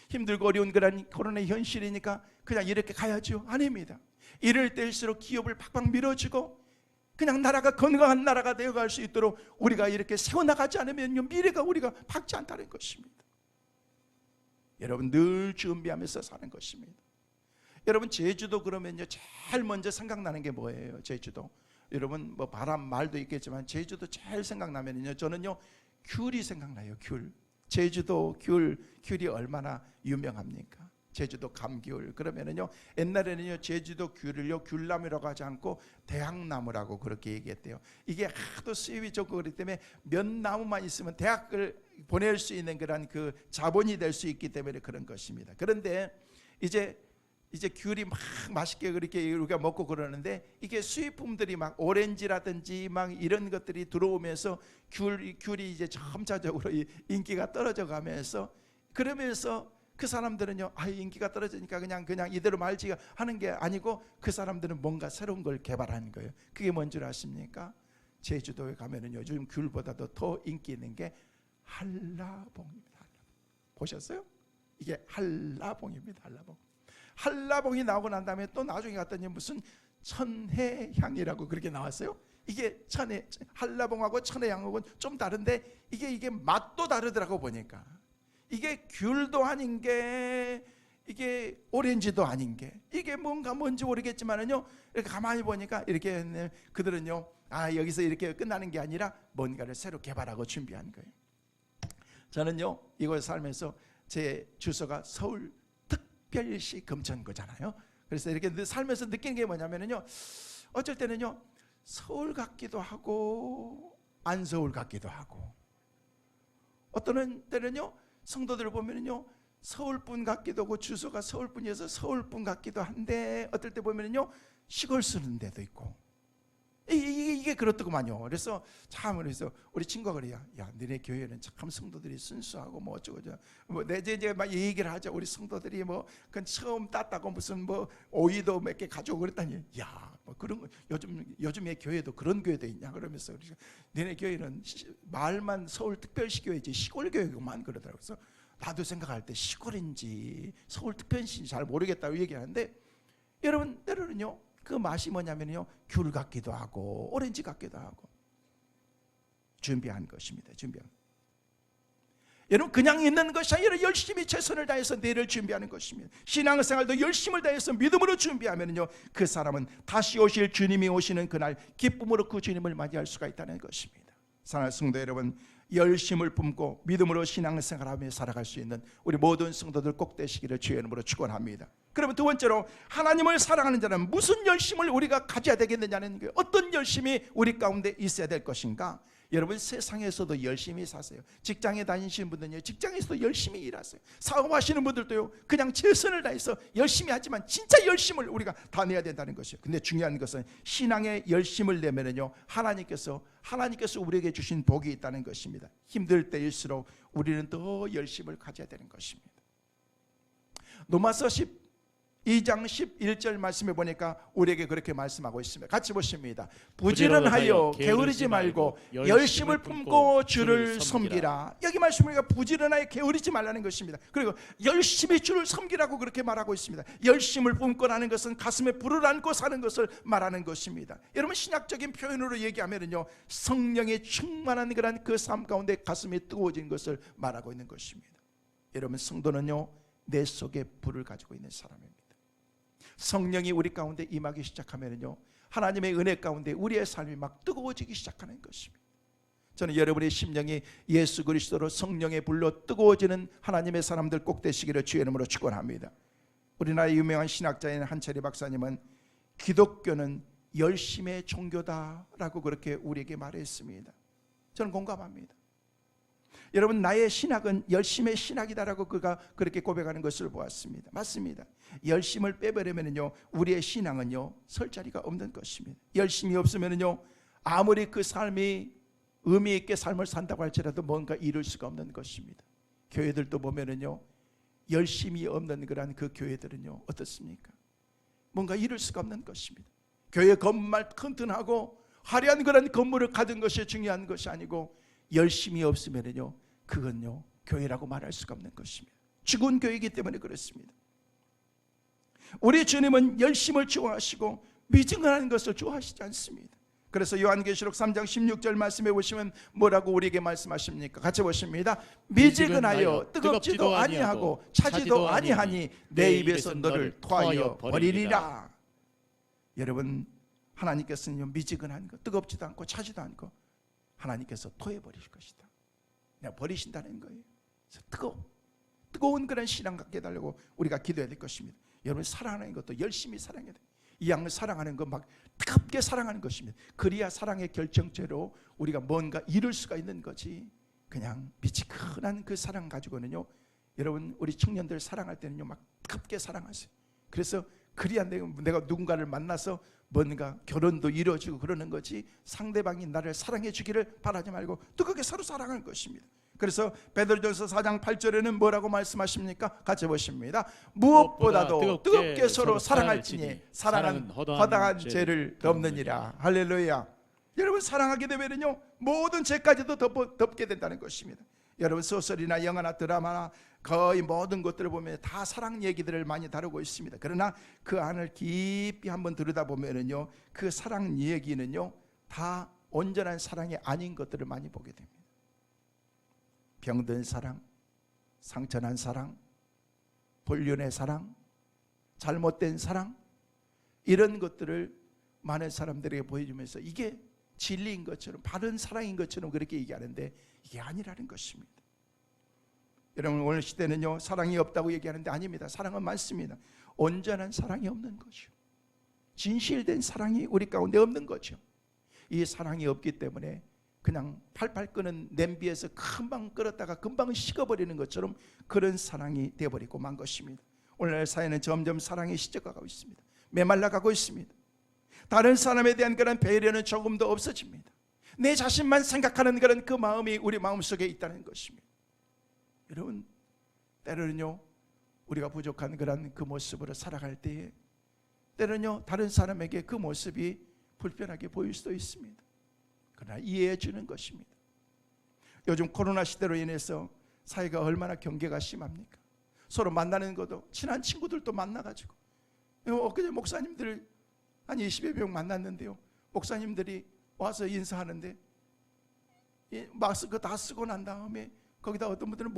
힘들고 어려운 그런 코로나의 현실이니까 그냥 이렇게 가야죠. 아닙니다. 이럴 때일수록 기업을 팍팍 밀어주고 그냥 나라가 건강한 나라가 되어갈 수 있도록 우리가 이렇게 세워나가지 않으면 미래가 우리가 밝지 않다는 것입니다. 여러분, 늘 준비하면서 사는 것입니다. 여러분, 제주도 그러면요, 제일 먼저 생각나는 게 뭐예요? 제주도. 여러분, 뭐 바람 말도 있겠지만 제주도 제일 생각나면요, 저는요, 귤이 생각나요. 귤. 제주도 귤이 얼마나 유명합니까? 제주도 감귤. 그러면은요, 옛날에는요, 제주도 귤을요, 귤나무라고 하지 않고 대학나무라고 그렇게 얘기했대요. 이게 하도 수입이 좋고 그렇기 때문에 몇 나무만 있으면 대학을 보낼 수 있는 그런 그 자본이 될 수 있기 때문에 그런 것입니다. 그런데 이제 귤이 막 맛있게 그렇게 우리가 먹고 그러는데, 이게 수입품들이 막 오렌지라든지 막 이런 것들이 들어오면서 귤이 이제 점차적으로 인기가 떨어져 가면서, 그러면서 그 사람들은요, 인기가 떨어지니까 그냥 이대로 말지 하는 게 아니고, 그 사람들은 뭔가 새로운 걸 개발하는 거예요. 그게 뭔 줄 아십니까? 제주도에 가면은 요즘 귤보다도 더 인기 있는 게 한라봉입니다. 보셨어요? 이게 한라봉입니다. 한라봉이 나오고 난 다음에 또 나중에 갔더니 무슨 천혜향이라고 그렇게 나왔어요. 이게 한라봉하고 천혜향하고는 좀 다른데, 이게 맛도 다르더라고. 보니까 이게 귤도 아닌 게, 이게 오렌지도 아닌 게, 이게 뭔지 모르겠지만은요, 이렇게 가만히 보니까 이렇게 그들은요, 여기서 이렇게 끝나는 게 아니라 뭔가를 새로 개발하고 준비한 거예요. 저는요, 이곳에 살면서 제 주소가 서울 특별시 금천구잖아요. 그래서 이렇게 살면서 느끼는 게 뭐냐면요, 어쩔 때는요, 서울 같기도 하고 안 서울 같기도 하고, 어떤 때는요 성도들을 보면은요 서울분 같기도 하고 주소가 서울분이어서 서울분 같기도 한데 어떨 때 보면은요 시골 쓰는 데도 있고 이게 그렇더구만요. 그래서 참 그래서 우리 친구가 그래요. 야, 너네 교회는 참 성도들이 순수하고 뭐 어쩌고 뭐 내 이제 막 얘기를 하죠. 우리 성도들이 뭐 그 처음 땄다고 무슨 뭐 오이도 몇 개 가져오고 그랬다니. 야, 뭐 그런 거 요즘에 교회도 그런 교회도 있냐 그러면서 우리가 너네 교회는 말만 서울 특별시 교회지 시골 교회구만 그러더라고요. 그래서 나도 생각할 때 시골인지 서울 특별시인지 잘 모르겠다고 얘기하는데 여러분 때로는요. 그 맛이 뭐냐면요 귤 같기도 하고 오렌지 같기도 하고 준비한 것입니다. 준비한. 여러분 그냥 있는 것이 아니라 열심히 최선을 다해서 내일을 준비하는 것입니다. 신앙생활도 열심을 다해서 믿음으로 준비하면요 그 사람은 다시 오실 주님이 오시는 그날 기쁨으로 그 주님을 맞이할 수가 있다는 것입니다. 사랑하는 성도 여러분, 열심을 품고 믿음으로 신앙생활하며 살아갈 수 있는 우리 모든 성도들 꼭 되시기를 주의 이름으로 축원합니다. 그러면 두 번째로 하나님을 사랑하는 자는 무슨 열심을 우리가 가져야 되겠느냐는 거예요. 어떤 열심이 우리 가운데 있어야 될 것인가? 여러분 세상에서도 열심히 사세요. 직장에 다니시는 분들은요 직장에서도 열심히 일하세요. 사업하시는 분들도요 그냥 최선을 다해서 열심히 하지만 진짜 열심을 우리가 다 내야 된다는 것이에요. 근데 중요한 것은 신앙의 열심을 내면은요 하나님께서 우리에게 주신 복이 있다는 것입니다. 힘들 때일수록 우리는 더 열심을 가져야 되는 것입니다. 로마서 2장 11절 말씀에 보니까 우리에게 그렇게 말씀하고 있습니다. 같이 보십니다. 부지런하여 게으르지 말고 열심을 품고 주를 섬기라. 여기 말씀을 부지런하여 게으르지 말라는 것입니다. 그리고 열심히 주를 섬기라고 그렇게 말하고 있습니다. 열심을 품고라는 것은 가슴에 불을 안고 사는 것을 말하는 것입니다. 여러분 신학적인 표현으로 얘기하면요 성령의 충만한 그런 그 삶 가운데 가슴이 뜨거워진 것을 말하고 있는 것입니다. 여러분 성도는요 내 속에 불을 가지고 있는 사람입니다. 성령이 우리 가운데 임하기 시작하면요 하나님의 은혜 가운데 우리의 삶이 막 뜨거워지기 시작하는 것입니다. 저는 여러분의 심령이 예수 그리스도로 성령의 불로 뜨거워지는 하나님의 사람들 꼭 되시기를 주의 이름으로 축원합니다. 우리나라의 유명한 신학자인 한철희 박사님은 기독교는 열심의 종교다라고 그렇게 우리에게 말했습니다. 저는 공감합니다. 여러분 나의 신학은 열심의 신학이다라고 그가 그렇게 고백하는 것을 보았습니다. 맞습니다. 열심을 빼버리면요 우리의 신앙은요 설 자리가 없는 것입니다. 열심이 없으면요 아무리 그 삶이 의미 있게 삶을 산다고 할지라도 뭔가 이룰 수가 없는 것입니다. 교회들도 보면은요 열심이 없는 그런 그 교회들은요 어떻습니까? 뭔가 이룰 수가 없는 것입니다. 교회 건물 튼튼하고 화려한 그런 건물을 가진 것이 중요한 것이 아니고 열심이 없으면요 그건요 교회라고 말할 수가 없는 것입니다. 죽은 교회이기 때문에 그렇습니다. 우리 주님은 열심을 좋아하시고 미증하는 것을 좋아하시지 않습니다. 그래서 요한계시록 3장 16절 말씀해 보시면 뭐라고 우리에게 말씀하십니까? 같이 보십니다. 미지근하여 뜨겁지도 아니하고 차지도 아니하니 내 입에서 너를 토하여 버리리라. 여러분 하나님께서는 미지근한 것, 뜨겁지도 않고 차지도 않고 하나님께서 토해 버릴 것이다. 내가 버리신다는 거예요. 뜨거운 그런 신앙 갖게 해달라고 우리가 기도해야 될 것입니다. 여러분 사랑하는 것도 열심히 사랑해야 돼요. 이 양을 사랑하는 것 막 뜨겁게 사랑하는 것입니다. 그래야 사랑의 결정체로 우리가 뭔가 이룰 수가 있는 거지. 그냥 미지근한 그 사랑 가지고는요 여러분 우리 청년들 사랑할 때는요 막 뜨겁게 사랑하세요. 그래서 그래야 내가 누군가를 만나서 뭔가 결혼도 이루어지고 그러는 거지 상대방이 나를 사랑해 주기를 바라지 말고 뜨겁게 서로 사랑하는 것입니다. 그래서 베드로전서 4장 8절에는 뭐라고 말씀하십니까? 같이 보십니다. 무엇보다도 뜨겁게 서로 사랑할지니 사랑은 허다한 죄를 덮느니라. 할렐루야. 여러분 사랑하게 되면요 모든 죄까지도 덮게 된다는 것입니다. 여러분 소설이나 영화나 드라마나 거의 모든 것들을 보면 다 사랑 얘기들을 많이 다루고 있습니다. 그러나 그 안을 깊이 한번 들여다보면요 그 사랑 얘기는요 다 온전한 사랑이 아닌 것들을 많이 보게 됩니다. 병든 사랑, 상처난 사랑, 불륜의 사랑, 잘못된 사랑, 이런 것들을 많은 사람들에게 보여주면서 이게 진리인 것처럼 바른 사랑인 것처럼 그렇게 얘기하는데 이게 아니라는 것입니다. 여러분 오늘 시대는요 사랑이 없다고 얘기하는데 아닙니다. 사랑은 많습니다. 온전한 사랑이 없는 거죠. 진실된 사랑이 우리 가운데 없는 거죠. 이 사랑이 없기 때문에 그냥 팔팔 끓는 냄비에서 금방 끓었다가 금방 식어버리는 것처럼 그런 사랑이 되어버리고 만 것입니다. 오늘날 사회는 점점 사랑이 식어가고 있습니다. 메말라가고 있습니다. 다른 사람에 대한 그런 배려는 조금 더 없어집니다. 내 자신만 생각하는 그런 그 마음이 우리 마음속에 있다는 것입니다. 여러분, 때로는요 우리가 부족한 그런 그 모습으로 살아갈 때에 때로는요 다른 사람에게 그 모습이 불편하게 보일 수도 있습니다. 그러나 이해해 주는 것입니다. 요즘 코로나 시대로 인해서 사회가 얼마나 경계가 심합니까? 서로 만나는 것도 친한 친구들도 만나가지고 엊그제 목사님들 한 20여 명 만났는데요, 목사님들이 와서 인사하는데 마스크 다 쓰고 난 다음에 거기다 어떤 분들은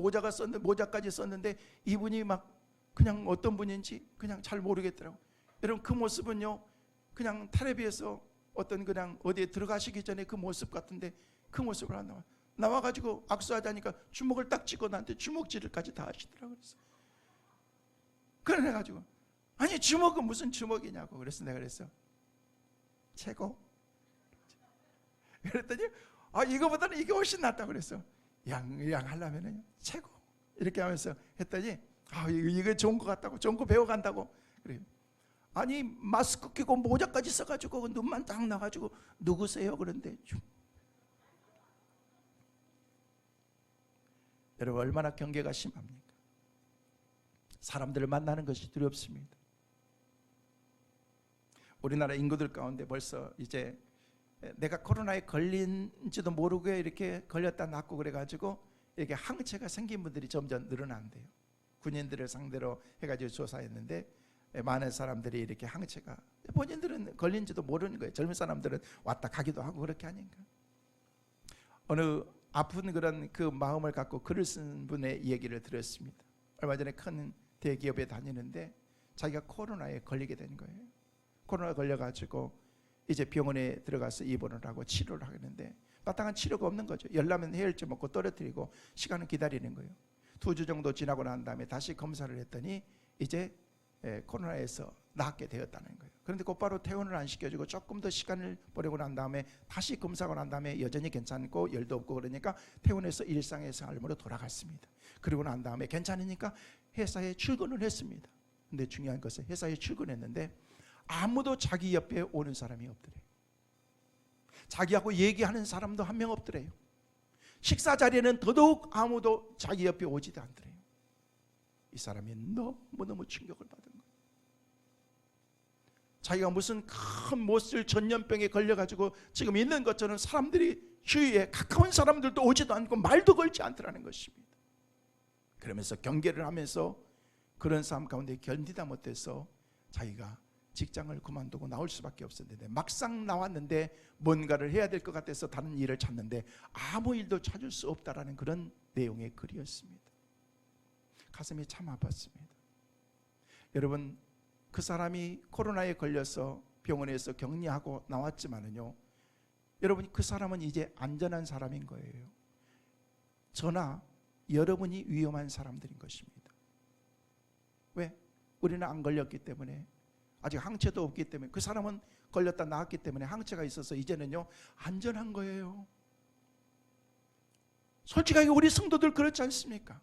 모자까지 썼는데 이분이 막 그냥 어떤 분인지 그냥 잘 모르겠더라고요. 여러분, 그 모습은요 그냥 텔레비에서 어떤 그냥 어디에 들어가시기 전에 그 모습 같은데 그 모습을 안 나와가지고 악수하자니까 주먹을 딱 쥐고 나한테 주먹질을까지 다 하시더라고요. 그래가지고 아니 주먹은 무슨 주먹이냐고. 그래서 내가 그랬어, 최고. 그랬더니 이거보다는 이게 훨씬 낫다고 그랬어. 양하려면은 최고 이렇게 하면서 했더니 이거 좋은 것 같다고, 좋은 거 배워간다고. 그래요. 아니 마스크 끼고 모자까지 써가지고 눈만 딱 나가지고 누구세요? 그런데 여러분, 얼마나 경계가 심합니까? 사람들을 만나는 것이 두렵습니다. 우리나라 인구들 가운데 벌써 이제 내가 코로나에 걸린지도 모르고 이렇게 걸렸다 낫고 그래가지고 이렇게 항체가 생긴 분들이 점점 늘어난대요. 군인들을 상대로 해가지고 조사했는데 많은 사람들이 이렇게 항체가, 본인들은 걸린지도 모르는 거예요. 젊은 사람들은 왔다 가기도 하고 그렇게 하니까. 어느 아픈 그런 그 마음을 갖고 글을 쓴 분의 얘기를 들었습니다. 얼마 전에 큰 대기업에 다니는데 자기가 코로나에 걸리게 된 거예요. 코로나 걸려가지고 이제 병원에 들어가서 입원을 하고 치료를 하겠는데 마땅한 치료가 없는 거죠. 열나면 해열제 먹고 떨어뜨리고 시간을 기다리는 거예요. 2주 정도 지나고 난 다음에 다시 검사를 했더니 이제 코로나에서 낫게 되었다는 거예요. 그런데 곧바로 퇴원을 안 시켜주고 조금 더 시간을 보내고 난 다음에 다시 검사하고 난 다음에 여전히 괜찮고 열도 없고 그러니까 퇴원해서 일상의 삶으로 돌아갔습니다. 그리고 난 다음에 괜찮으니까 회사에 출근을 했습니다. 근데 중요한 것은 회사에 출근했는데 아무도 자기 옆에 오는 사람이 없더래요. 자기하고 얘기하는 사람도 한 명 없더래요. 식사 자리에는 더더욱 아무도 자기 옆에 오지도 않더래요. 이 사람이 너무너무 충격을 받은 거예요. 자기가 무슨 큰 못쓸 전염병에 걸려가지고 지금 있는 것처럼 사람들이 주위에 가까운 사람들도 오지도 않고 말도 걸지 않더라는 것입니다. 그러면서 경계를 하면서 그런 삶 가운데 견디다 못해서 자기가 직장을 그만두고 나올 수밖에 없었는데 막상 나왔는데 뭔가를 해야 될 것 같아서 다른 일을 찾는데 아무 일도 찾을 수 없다라는 그런 내용의 글이었습니다. 가슴이 참 아팠습니다. 여러분, 그 사람이 코로나에 걸려서 병원에서 격리하고 나왔지만은요, 여러분, 그 사람은 이제 안전한 사람인 거예요. 저나 여러분이 위험한 사람들인 것입니다. 왜? 우리는 안 걸렸기 때문에, 아직 항체도 없기 때문에, 그 사람은 걸렸다 나았기 때문에 항체가 있어서 이제는요 안전한 거예요. 솔직하게 우리 성도들 그렇지 않습니까?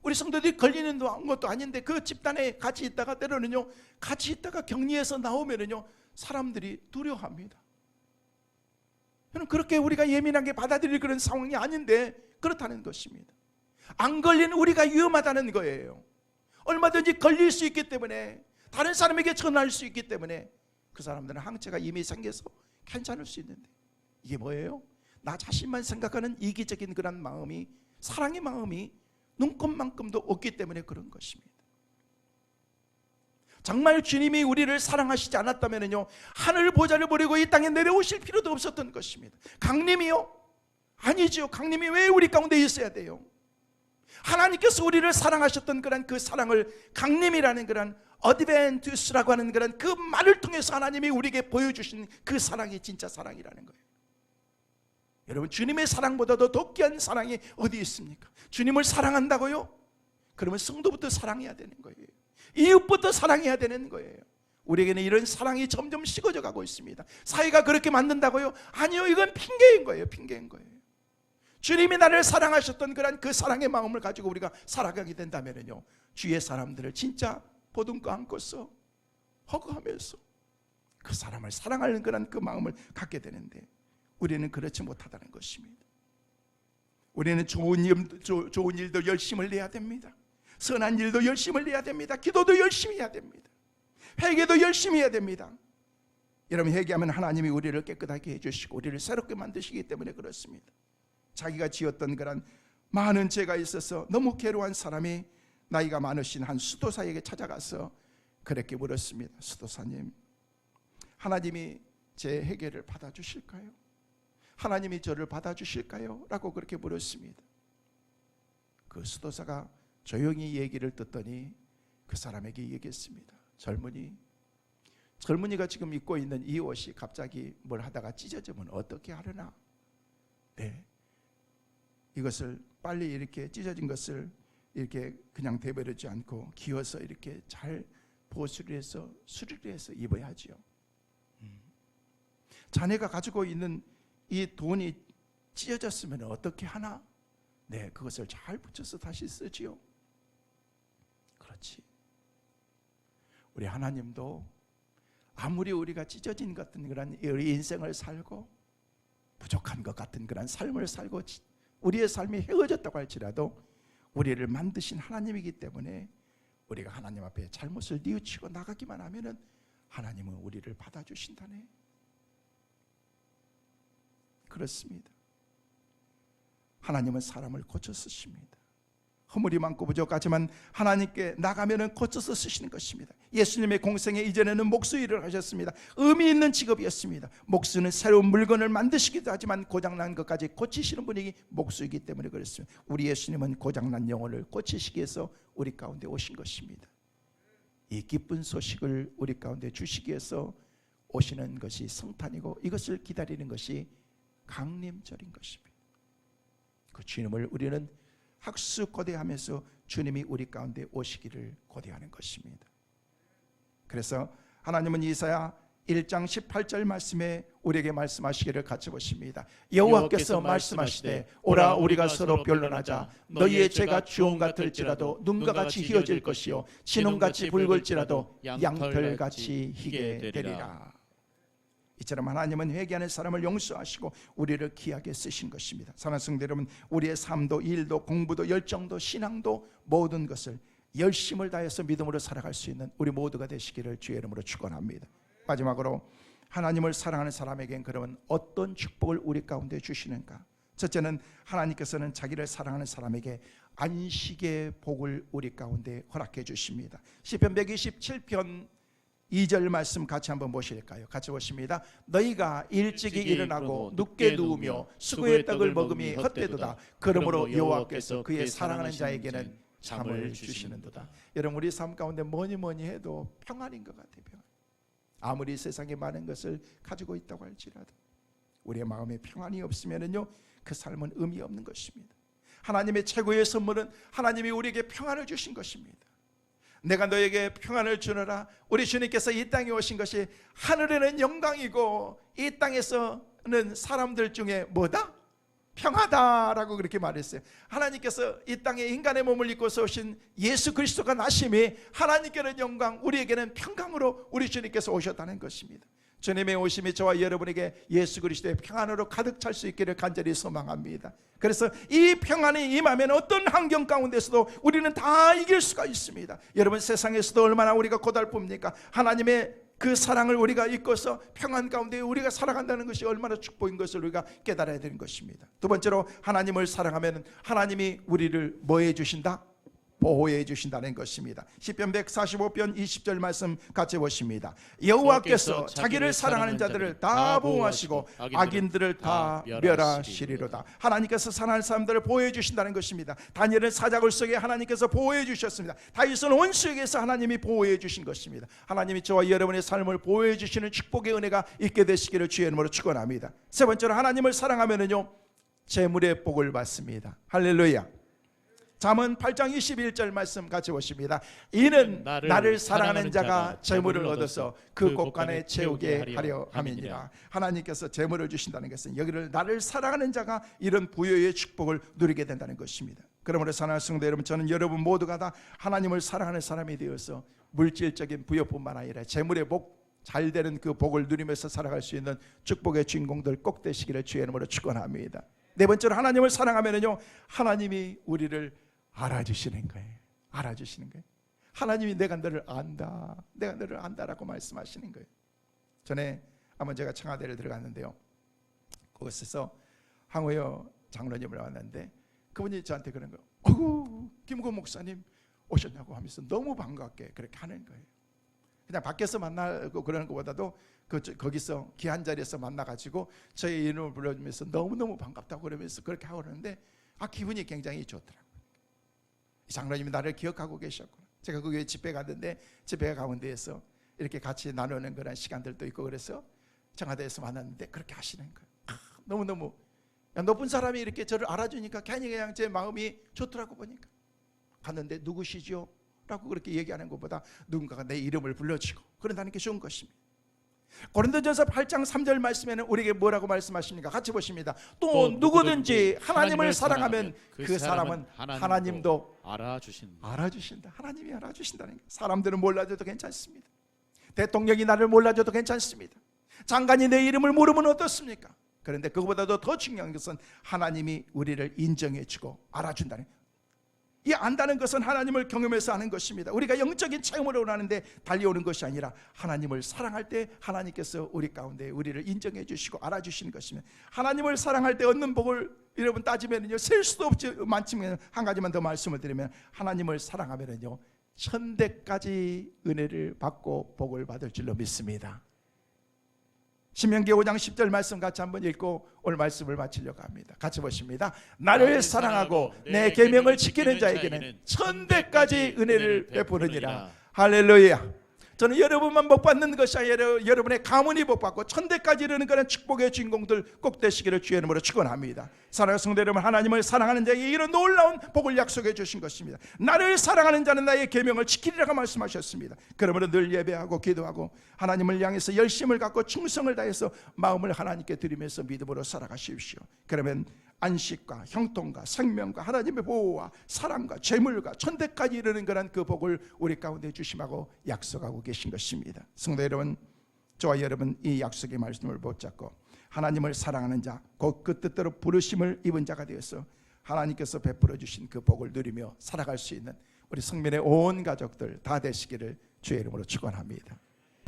우리 성도들이 걸리는 것도 아닌데 그 집단에 같이 있다가 때로는요 같이 있다가 격리해서 나오면은요 사람들이 두려워합니다. 저는 그렇게 우리가 예민하게 받아들일 그런 상황이 아닌데 그렇다는 것입니다. 안 걸리는 우리가 위험하다는 거예요. 얼마든지 걸릴 수 있기 때문에, 다른 사람에게 전할 수 있기 때문에 그 사람들은 항체가 이미 생겨서 괜찮을 수 있는데, 이게 뭐예요? 나 자신만 생각하는 이기적인 그런 마음이, 사랑의 마음이 눈꼽만큼도 없기 때문에 그런 것입니다. 정말 주님이 우리를 사랑하시지 않았다면요 하늘 보좌를 버리고 이 땅에 내려오실 필요도 없었던 것입니다. 강림이요? 아니죠. 강림이 왜 우리 가운데 있어야 돼요? 하나님께서 우리를 사랑하셨던 그런 그 사랑을, 강림이라는 그런 어드벤투스라고 하는 그런 그 말을 통해서 하나님이 우리에게 보여주신 그 사랑이 진짜 사랑이라는 거예요. 여러분, 주님의 사랑보다도 더 귀한 사랑이 어디 있습니까? 주님을 사랑한다고요? 그러면 성도부터 사랑해야 되는 거예요. 이웃부터 사랑해야 되는 거예요. 우리에게는 이런 사랑이 점점 식어져 가고 있습니다. 사회가 그렇게 만든다고요? 아니요, 이건 핑계인 거예요. 핑계인 거예요. 주님이 나를 사랑하셨던 그 사랑의 마음을 가지고 우리가 살아가게 된다면요, 주위의 사람들을 진짜 보듬고 안고서 허그하면서 그 사람을 사랑하는 그 마음을 갖게 되는데, 우리는 그렇지 못하다는 것입니다. 우리는 좋은 일도 열심을 내야 됩니다. 선한 일도 열심을 내야 됩니다. 기도도 열심히 해야 됩니다. 회개도 열심히 해야 됩니다. 여러분, 회개하면 하나님이 우리를 깨끗하게 해주시고 우리를 새롭게 만드시기 때문에 그렇습니다. 자기가 지었던 그런 많은 죄가 있어서 너무 괴로운 사람이 나이가 많으신 한 수도사에게 찾아가서 그렇게 물었습니다. 수도사님, 하나님이 제 회개를 받아주실까요? 하나님이 저를 받아주실까요? 라고 그렇게 물었습니다. 그 수도사가 조용히 얘기를 듣더니 그 사람에게 얘기했습니다. 젊은이가 지금 입고 있는 이 옷이 갑자기 뭘 하다가 찢어지면 어떻게 하려나? 네, 이것을 빨리 이렇게 찢어진 것을 이렇게 그냥 대버리지 않고 기어서 이렇게 잘 보수를 해서 수리를 해서 입어야지요. 자네가 가지고 있는 이 돈이 찢어졌으면 어떻게 하나? 네, 그것을 잘 붙여서 다시 쓰지요. 그렇지. 우리 하나님도 아무리 우리가 찢어진 것 같은 그런 우리 인생을 살고 부족한 것 같은 그런 삶을 살고 우리의 삶이 헤어졌다고 할지라도 우리를 만드신 하나님이기 때문에 우리가 하나님 앞에 잘못을 뉘우치고 나가기만 하면은 하나님은 우리를 받아주신다네. 그렇습니다. 하나님은 사람을 고쳐 쓰십니다. 허물이 많고 부족하지만 하나님께 나가면은 고쳐서 쓰시는 것입니다. 예수님의 공생애 이전에는 목수 일을 하셨습니다. 의미 있는 직업이었습니다. 목수는 새로운 물건을 만드시기도 하지만 고장난 것까지 고치시는 분이 목수이기 때문에 그렇습니다. 우리 예수님은 고장난 영혼을 고치시기 위해서 우리 가운데 오신 것입니다. 이 기쁜 소식을 우리 가운데 주시기 위해서 오시는 것이 성탄이고, 이것을 기다리는 것이 강림절인 것입니다. 그 주님을 우리는 학수 고대하면서 주님이 우리 가운데 오시기를 고대하는 것입니다. 그래서 하나님은 이사야 1장 18절 말씀에 우리에게 말씀하시기를 같이 보십니다. 여호와께서 말씀하시되 오라 우리가 서로 변론하자. 너희의 죄가 주홍 같을지라도 눈과 같이 희어질 것이요 진홍같이 붉을지라도 양털같이 희게 되리라. 이처럼 하나님은 회개하는 사람을 용서하시고 우리를 귀하게 쓰신 것입니다. 사랑하는 성도 여러분, 우리의 삶도 일도 공부도 열정도 신앙도 모든 것을 열심을 다해서 믿음으로 살아갈 수 있는 우리 모두가 되시기를 주의 이름으로 축원합니다. 마지막으로 하나님을 사랑하는 사람에겐 그러면 어떤 축복을 우리 가운데 주시는가? 첫째는 하나님께서는 자기를 사랑하는 사람에게 안식의 복을 우리 가운데 허락해 주십니다. 시편 127편 2절 말씀 같이 한번 보실까요? 같이 보십니다. 너희가 일찍이 일어나고 늦게 누우며 수고의 떡을 먹음이 헛되도다. 그러므로 여호와께서 그의 사랑하는 자에게는 잠을 주시는도다. 여러분, 우리 삶 가운데 뭐니 해도 평안인 것 같아요. 평안. 아무리 세상에 많은 것을 가지고 있다고 할지라도 우리의 마음에 평안이 없으면요, 그 삶은 의미 없는 것입니다. 하나님의 최고의 선물은 하나님이 우리에게 평안을 주신 것입니다. 내가 너에게 평안을 주노라. 우리 주님께서 이 땅에 오신 것이 하늘에는 영광이고 이 땅에서는 사람들 중에 뭐다? 평화다라고 그렇게 말했어요. 하나님께서 이 땅에 인간의 몸을 입고서 오신 예수 그리스도가 나심이 하나님께는 영광, 우리에게는 평강으로 우리 주님께서 오셨다는 것입니다. 주님의 오심이 저와 여러분에게 예수 그리스도의 평안으로 가득 찰 수 있기를 간절히 소망합니다. 그래서 이 평안이 임하면 어떤 환경 가운데서도 우리는 다 이길 수가 있습니다. 여러분, 세상에서도 얼마나 우리가 고달픕니까? 하나님의 그 사랑을 우리가 잊고서 평안 가운데 우리가 살아간다는 것이 얼마나 축복인 것을 우리가 깨달아야 되는 것입니다. 두 번째로, 하나님을 사랑하면 하나님이 우리를 뭐 해주신다? 보호해 주신다는 것입니다. 시편 145편 20절 말씀 같이 보십니다. 여호와께서 자기를 사랑하는 자들을 다 보호하시고 악인들을 다 멸하시리로다. 하나님께서 사랑하는 사람들을 보호해 주신다는 것입니다. 다니엘은 사자굴 속에 하나님께서 보호해 주셨습니다. 다윗은 원수에게서 하나님이 보호해 주신 것입니다. 하나님이 저와 여러분의 삶을 보호해 주시는 축복의 은혜가 있게 되시기를 주의 이름으로 축원합니다. 세 번째로, 하나님을 사랑하면은요, 재물의 복을 받습니다. 할렐루야. 잠언 8장 21절 말씀 같이 보십니다. 이는 나를 사랑하는 자가 재물을 얻어서 그 곳간에 채우게 하려 함이니라. 하나님께서 재물을 주신다는 것은 여기를 나를 사랑하는 자가 이런 부여의 축복을 누리게 된다는 것입니다. 그러므로 사랑하는 성도 여러분, 저는 여러분 모두가 다 하나님을 사랑하는 사람이 되어서 물질적인 부여뿐만 아니라 재물의 복 잘 되는 그 복을 누리면서 살아갈 수 있는 축복의 주인공들 꼭 되시기를 주의 이름으로 축원합니다. 네 번째로 하나님을 사랑하면요, 하나님이 우리를 알아주시는 거예요. 알아주시는 거예요. 하나님이 내가 너를 안다, 내가 너를 안다라고 말씀하시는 거예요. 전에 한번 제가 청와대를 들어갔는데요, 그곳에서 황우여 장로님을 만났는데 그분이 저한테 그런 거예요. 어구, 김구 목사님 오셨냐고 하면서 너무 반갑게 그렇게 하는 거예요. 그냥 밖에서 만나고 그러는 것보다도 거기서 귀한 자리에서 만나가지고 저의 이름을 불러주면서 너무너무 반갑다고 그러면서 그렇게 하고 그러는데 기분이 굉장히 좋더라고요. 이 장로님이 나를 기억하고 계셨구나. 제가 그 교회 집회 갔는데 집회 가운데에서 이렇게 같이 나누는 그런 시간들도 있고 그래서 청와대에서 만났는데 그렇게 하시는 거예요. 너무너무 높은 사람이 이렇게 저를 알아주니까 괜히 그냥 제 마음이 좋더라고. 보니까 갔는데 누구시죠? 라고 그렇게 얘기하는 것보다 누군가가 내 이름을 불러주고 그런다는 게 좋은 것입니다. 고린도전서 8장 3절 말씀에는 우리에게 뭐라고 말씀하십니까? 같이 보십니다. 또 누구든지 하나님을 사랑하면 그 사람은 하나님도 알아주신다. 하나님이 알아주신다는 거예요. 사람들은 몰라줘도 괜찮습니다. 대통령이 나를 몰라줘도 괜찮습니다. 장관이 내 이름을 모르면 어떻습니까? 그런데 그것보다도 더 중요한 것은 하나님이 우리를 인정해주고 알아준다는 거예요. 이 안다는 것은 하나님을 경험해서 하는 것입니다. 우리가 영적인 체험으로 원하는데 달려오는 것이 아니라 하나님을 사랑할 때 하나님께서 우리 가운데 우리를 인정해 주시고 알아주시는 것이면, 하나님을 사랑할 때 얻는 복을 여러분 따지면요 셀 수도 없지 많지만 한 가지만 더 말씀을 드리면, 하나님을 사랑하면요 1000대까지 은혜를 받고 복을 받을 줄로 믿습니다. 신명기 5장 10절 말씀 같이 한번 읽고 오늘 말씀을 마치려고 합니다. 같이 보십니다. 나를 사랑하고 내 계명을 지키는 자에게는 1000대까지 은혜를 베푸느니라. 할렐루야. 저는 여러분만 복 받는 것이 아니라 여러분의 가문이 복 받고 1000대까지 이르는 그런 축복의 주인공들 꼭 되시기를 주의 이름으로 축원합니다. 사랑하는 성도 여러분, 하나님을 사랑하는 자에게 이런 놀라운 복을 약속해 주신 것입니다. 나를 사랑하는 자는 나의 계명을 지키리라고 말씀하셨습니다. 그러므로 늘 예배하고 기도하고 하나님을 향해서 열심을 갖고 충성을 다해서 마음을 하나님께 드리면서 믿음으로 살아가십시오. 그러면 안식과 형통과 생명과 하나님의 보호와 사랑과 재물과 1000대까지 이르는 그런 그 복을 우리 가운데 주심하고 약속하고 계신 것입니다. 성도 여러분, 저와 여러분 이 약속의 말씀을 붙잡고 하나님을 사랑하는 자, 곧 그 뜻대로 부르심을 입은 자가 되어서 하나님께서 베풀어 주신 그 복을 누리며 살아갈 수 있는 우리 성민의 온 가족들 다 되시기를 주의 이름으로 축원합니다.